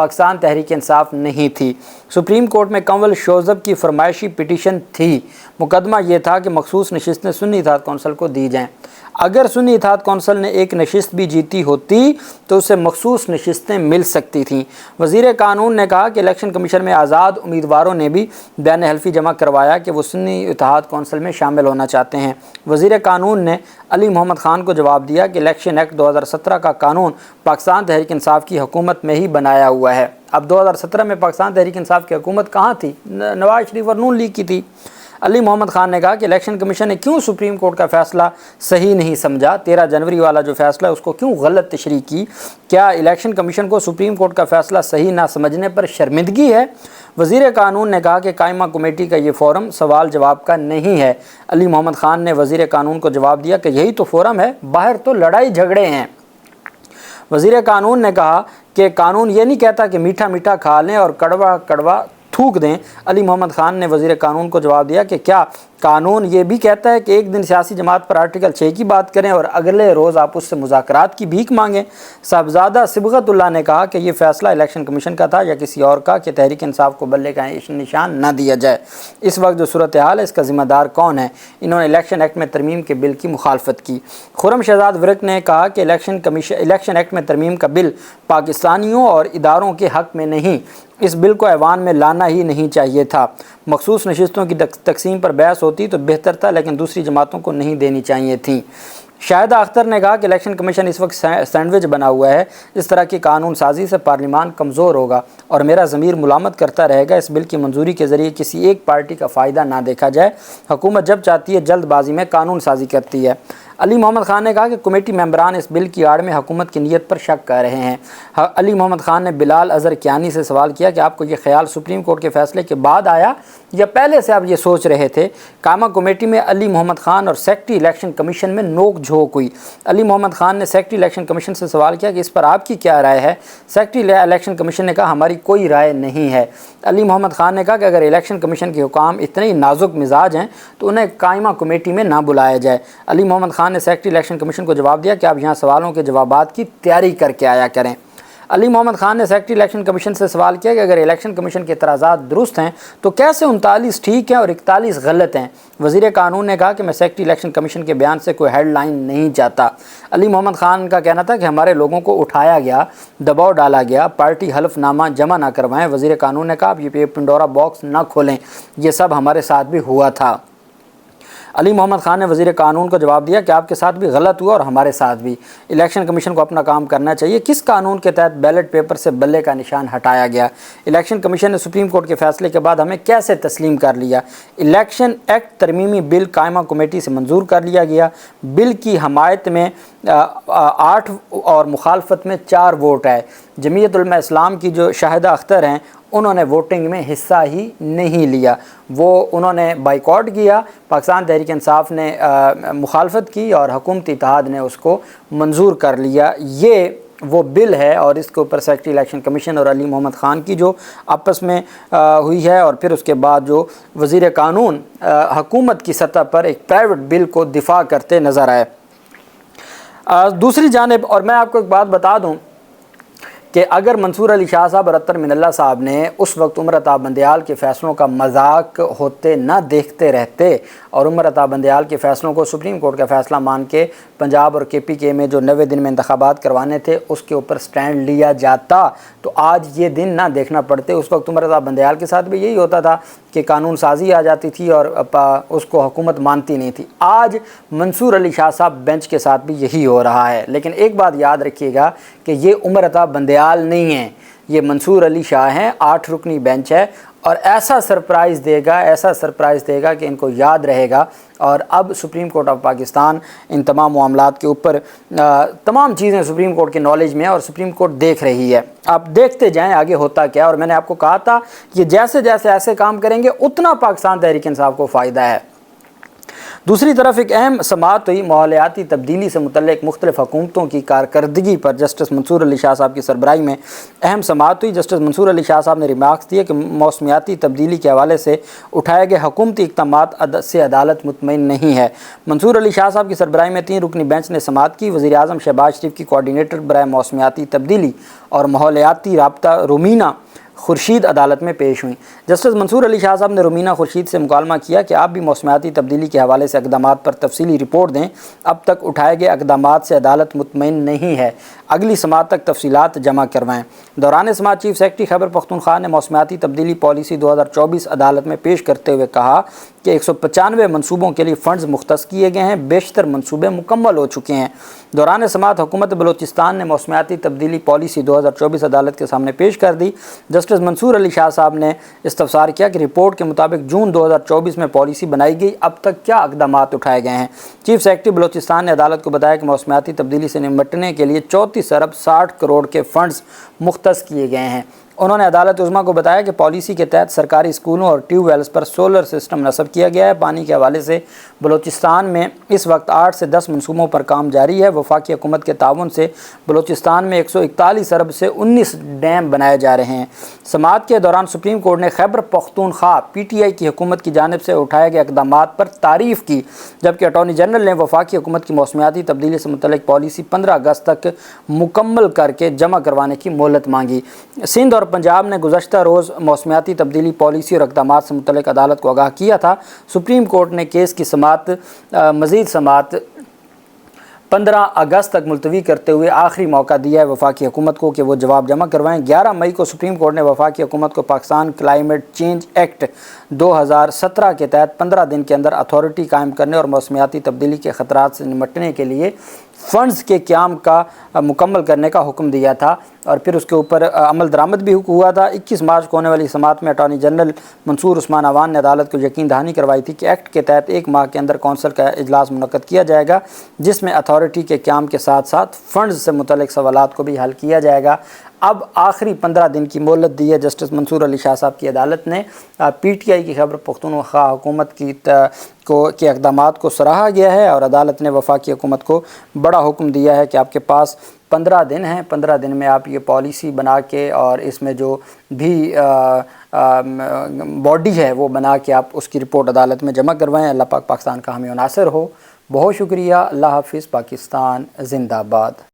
پاکستان تحریک انصاف نہیں تھی۔ Supreme court میں کنول شوذب کی فرمائشی پٹیشن تھی۔ مقدمہ یہ تھا کہ مخصوص نشستیں سنی اتحاد کونسل کو دی جائیں۔ اگر سنی اتحاد کونسل نے ایک نشست بھی جیتی ہوتی تو اسے مخصوص نشستیں مل سکتی تھیں۔ وزیر قانون نے کہا کہ الیکشن کمیشن میں آزاد امیدواروں نے بھی بیان حلفی جمع کروایا کہ وہ سنی اتحاد کونسل میں شامل ہونا چاہتے ہیں۔ وزیر قانون نے علی محمد خان کو جواب دیا کہ الیکشن ایکٹ 2017 کا قانون پاکستان تحریک انصاف کی حکومت میں ہی بنایا ہوا ہے۔ اب 2017 میں پاکستان تحریک انصاف کی حکومت کہاں تھی؟ نواز شریف اور نون لیگ کی تھی۔ علی محمد خان نے کہا کہ الیکشن کمیشن نے کیوں سپریم کورٹ کا فیصلہ صحیح نہیں سمجھا؟ 13 جنوری والا جو فیصلہ ہے اس کو کیوں غلط تشریح کی؟ کیا الیکشن کمیشن کو سپریم کورٹ کا فیصلہ صحیح نہ سمجھنے پر شرمندگی ہے؟ وزیر قانون نے کہا کہ قائمہ کمیٹی کا یہ فورم سوال جواب کا نہیں ہے۔ علی محمد خان نے وزیر قانون کو جواب دیا کہ یہی تو فورم ہے، باہر تو لڑائی جھگڑے ہیں۔ وزیر قانون نے کہا کہ قانون یہ نہیں کہتا کہ میٹھا میٹھا کھا لیں اور کڑوا کڑوا تھوک دیں۔ علی محمد خان نے وزیر قانون کو جواب دیا کہ کیا قانون یہ بھی کہتا ہے کہ ایک دن سیاسی جماعت پر آرٹیکل 6 کی بات کریں اور اگلے روز آپ اس سے مذاکرات کی بھیک مانگیں؟ صاحبزادہ صبغت اللہ نے کہا کہ یہ فیصلہ الیکشن کمیشن کا تھا یا کسی اور کا کہ تحریک انصاف کو بلے کا نشان نہ دیا جائے۔ اس وقت جو صورتحال ہے اس کا ذمہ دار کون ہے؟ انہوں نے الیکشن ایکٹ میں ترمیم کے بل کی مخالفت کی۔ خرم شہزاد ورق نے کہا کہ الیکشن ایکٹ میں ترمیم کا بل پاکستانیوں اور اداروں کے حق میں نہیں، اس بل کو ایوان میں لانا ہی نہیں چاہیے تھا۔ مخصوص نشستوں کی تقسیم پر بحث ہوتی تو بہتر تھا، لیکن دوسری جماعتوں کو نہیں دینی چاہیے تھیں۔ شاہدہ اختر نے کہا کہ الیکشن کمیشن اس وقت سینڈوچ بنا ہوا ہے، اس طرح کی قانون سازی سے پارلیمان کمزور ہوگا اور میرا ضمیر ملامت کرتا رہے گا۔ اس بل کی منظوری کے ذریعے کسی ایک پارٹی کا فائدہ نہ دیکھا جائے۔ حکومت جب چاہتی ہے جلد بازی میں قانون سازی کرتی ہے۔ علی محمد خان نے کہا کہ کمیٹی ممبران اس بل کی آڑ میں حکومت کی نیت پر شک کر رہے ہیں۔ علی محمد خان نے بلال اظہر کیانی سے سوال کیا کہ آپ کو یہ خیال سپریم کورٹ کے فیصلے کے بعد آیا یا پہلے سے آپ یہ سوچ رہے تھے؟ قائمہ کمیٹی میں علی محمد خان اور سیکرٹری الیکشن کمیشن میں نوک جھوک ہوئی۔ علی محمد خان نے سیکرٹری الیکشن کمیشن سے سوال کیا کہ اس پر آپ کی کیا رائے ہے؟ سیکرٹری الیکشن کمیشن نے کہا ہماری کوئی رائے نہیں ہے۔ علی محمد خان نے کہا کہ اگر الیکشن کمیشن کے حکام اتنے ہی نازک مزاج ہیں تو انہیں قائمہ کمیٹی میں نہ بلایا جائے۔ علی محمد خان نے سیکرٹری الیکشن کمیشن کو جواب دیا کہ آپ یہاں سوالوں کے جوابات کی تیاری کر کے آیا کریں۔ علی محمد خان نے سیکرٹری الیکشن کمیشن سے سوال کیا کہ اگر الیکشن کمیشن کے اعتراضات درست ہیں تو کیسے 39 ٹھیک ہیں اور 41 غلط ہیں؟ وزیر قانون نے کہا کہ میں سیکرٹری الیکشن کمیشن کے بیان سے کوئی ہیڈ لائن نہیں چاہتا۔ علی محمد خان کا کہنا تھا کہ ہمارے لوگوں کو اٹھایا گیا، دباؤ ڈالا گیا، پارٹی حلف نامہ جمع نہ کروائیں۔ وزیر قانون نے کہا آپ یہ پنڈورا باکس نہ کھولیں، یہ سب ہمارے ساتھ بھی ہوا تھا۔ علی محمد خان نے وزیر قانون کو جواب دیا کہ آپ کے ساتھ بھی غلط ہوا اور ہمارے ساتھ بھی۔ الیکشن کمیشن کو اپنا کام کرنا چاہیے۔ کس قانون کے تحت بیلٹ پیپر سے بلے کا نشان ہٹایا گیا؟ الیکشن کمیشن نے سپریم کورٹ کے فیصلے کے بعد ہمیں کیسے تسلیم کر لیا؟ الیکشن ایکٹ ترمیمی بل قائمہ کمیٹی سے منظور کر لیا گیا۔ بل کی حمایت میں 8 اور مخالفت میں 4 ووٹ ہے۔ جمعیت علماء اسلام کی جو شاہدہ اختر ہیں انہوں نے ووٹنگ میں حصہ ہی نہیں لیا، انہوں نے بائیکاٹ کیا۔ پاکستان تحریک انصاف نے مخالفت کی اور حکومتی اتحاد نے اس کو منظور کر لیا۔ یہ وہ بل ہے اور اس کے اوپر سیکرٹری الیکشن کمیشن اور علی محمد خان کی جو آپس میں ہوئی ہے اور پھر اس کے بعد جو وزیر قانون حکومت کی سطح پر ایک پرائیویٹ بل کو دفاع کرتے نظر آئے۔ دوسری جانب اور میں آپ کو ایک بات بتا دوں کہ اگر منصور علی شاہ صاحب اور اطہر من اللہ صاحب نے اس وقت عمر عطا بندیال کے فیصلوں کا مذاق ہوتے نہ دیکھتے رہتے اور عمر عطا بندیال کے فیصلوں کو سپریم کورٹ کا فیصلہ مان کے پنجاب اور کے پی کے میں جو 90 دن میں انتخابات کروانے تھے اس کے اوپر سٹینڈ لیا جاتا تو آج یہ دن نہ دیکھنا پڑتے۔ اس وقت عمر عطا بندیال کے ساتھ بھی یہی ہوتا تھا کہ قانون سازی آ جاتی تھی اور اس کو حکومت مانتی نہیں تھی۔ آج منصور علی شاہ صاحب بینچ کے ساتھ بھی یہی ہو رہا ہے۔ لیکن ایک بات یاد رکھیے گا کہ یہ عمر عطا بندیال نہیں ہیں، یہ منصور علی شاہ ہیں۔ 8 رکنی بینچ ہے اور ایسا سرپرائز دے گا کہ ان کو یاد رہے گا۔ اور اب سپریم کورٹ آف پاکستان ان تمام معاملات کے اوپر تمام چیزیں سپریم کورٹ کے نالج میں اور سپریم کورٹ دیکھ رہی ہے۔ آپ دیکھتے جائیں آگے ہوتا کیا۔ اور میں نے آپ کو کہا تھا کہ جیسے جیسے ایسے کام کریں گے اتنا پاکستان تحریک انصاف کو فائدہ ہے۔ دوسری طرف ایک اہم سماعت ہوئی ماحولیاتی تبدیلی سے متعلق مختلف حکومتوں کی کارکردگی پر جسٹس منصور علی شاہ صاحب کی سربراہی میں اہم سماعت ہوئی۔ جسٹس منصور علی شاہ صاحب نے ریمارکس دیے کہ موسمیاتی تبدیلی کے حوالے سے اٹھائے گئے حکومتی اقدامات سے عدالت مطمئن نہیں ہے۔ منصور علی شاہ صاحب کی سربراہی میں 3 رکنی بینچ نے سماعت کی۔ وزیر اعظم شہباز شریف کی کوارڈینیٹر برائے موسمیاتی تبدیلی اور ماحولیاتی رابطہ رومینہ خورشید عدالت میں پیش ہوئیں۔ جسٹس منصور علی شاہ صاحب نے رومینہ خورشید سے مکالمہ کیا کہ آپ بھی موسمیاتی تبدیلی کے حوالے سے اقدامات پر تفصیلی رپورٹ دیں۔ اب تک اٹھائے گئے اقدامات سے عدالت مطمئن نہیں ہے، اگلی سماعت تک تفصیلات جمع کروائیں۔ دوران سماعت چیف سیکرٹری خیبر پختونخوا نے موسمیاتی تبدیلی پالیسی 2024 عدالت میں پیش کرتے ہوئے کہا کہ 195 منصوبوں کے لیے فنڈز مختص کیے گئے ہیں، بیشتر منصوبے مکمل ہو چکے ہیں۔ دوران سماعت حکومت بلوچستان نے موسمیاتی تبدیلی پالیسی 2024 عدالت کے سامنے پیش کر دی۔ جسٹس منصور علی شاہ صاحب نے استفسار کیا کہ رپورٹ کے مطابق جون 2024 میں پالیسی بنائی گئی، اب تک کیا اقدامات اٹھائے گئے ہیں؟ چیف سیکرٹری بلوچستان نے عدالت کو بتایا کہ موسمیاتی تبدیلی سے نمٹنے کے لیے 34 ارب 60 کروڑ کے فنڈز مختص کیے گئے ہیں۔ انہوں نے عدالت عظمیٰ کو بتایا کہ پالیسی کے تحت سرکاری اسکولوں اور ٹیوب ویلز پر سولر سسٹم نصب کیا گیا ہے۔ پانی کے حوالے سے بلوچستان میں اس وقت 8 سے 10 منصوبوں پر کام جاری ہے۔ وفاقی حکومت کے تعاون سے بلوچستان میں 141 ارب سے 19 ڈیم بنائے جا رہے ہیں۔ سماعت کے دوران سپریم کورٹ نے Khyber Pakhtunkhwa P T I کی حکومت کی جانب سے اٹھائے گئے اقدامات پر تعریف کی، جبکہ اٹارنی جنرل نے وفاقی حکومت کی موسمیاتی تبدیلی سے متعلق پالیسی 15 اگست تک مکمل کر کے جمع کروانے کی مہلت مانگی۔ سندھ اور پنجاب نے گزشتہ روز موسمیاتی تبدیلی پالیسی اور اقدامات سے متعلق عدالت کو آگاہ کیا تھا۔ سپریم کورٹ نے کیس کی مزید سماعت 15 اگست تک ملتوی کرتے ہوئے آخری موقع دیا ہے وفاقی حکومت کو کہ وہ جواب جمع کروائیں۔ 11 مئی کو سپریم کورٹ نے وفاقی حکومت کو پاکستان کلائمیٹ چینج ایکٹ 2017 کے تحت 15 دن کے اندر اتھارٹی قائم کرنے اور موسمیاتی تبدیلی کے خطرات سے نمٹنے کے لیے فنڈز کے قیام کا مکمل کرنے کا حکم دیا تھا، اور پھر اس کے اوپر عمل درآمد بھی ہوا تھا۔ 21 مارچ کو ہونے والی سماعت میں اٹارنی جنرل منصور عثمان عوان نے عدالت کو یقین دہانی کروائی تھی کہ ایکٹ کے تحت 1 ماہ کے اندر کونسل کا اجلاس منعقد کیا جائے گا، جس میں اتھارٹی کے قیام کے ساتھ ساتھ فنڈز سے متعلق سوالات کو بھی حل کیا جائے گا۔ اب آخری 15 دن کی مہلت دی ہے جسٹس منصور علی شاہ صاحب کی عدالت نے۔ پی ٹی آئی کی خیبر پختونخوا حکومت کے اقدامات کو سراہا گیا ہے، اور عدالت نے وفاقی حکومت کو بڑا حکم دیا ہے کہ آپ کے پاس 15 دن ہیں، 15 دن میں آپ یہ پالیسی بنا کے اور اس میں جو بھی باڈی ہے وہ بنا کے آپ اس کی رپورٹ عدالت میں جمع کروائیں۔ اللہ پاک پاکستان کا حامی و ناصر ہو۔ بہت شکریہ۔ اللہ حافظ۔ پاکستان زندہ باد۔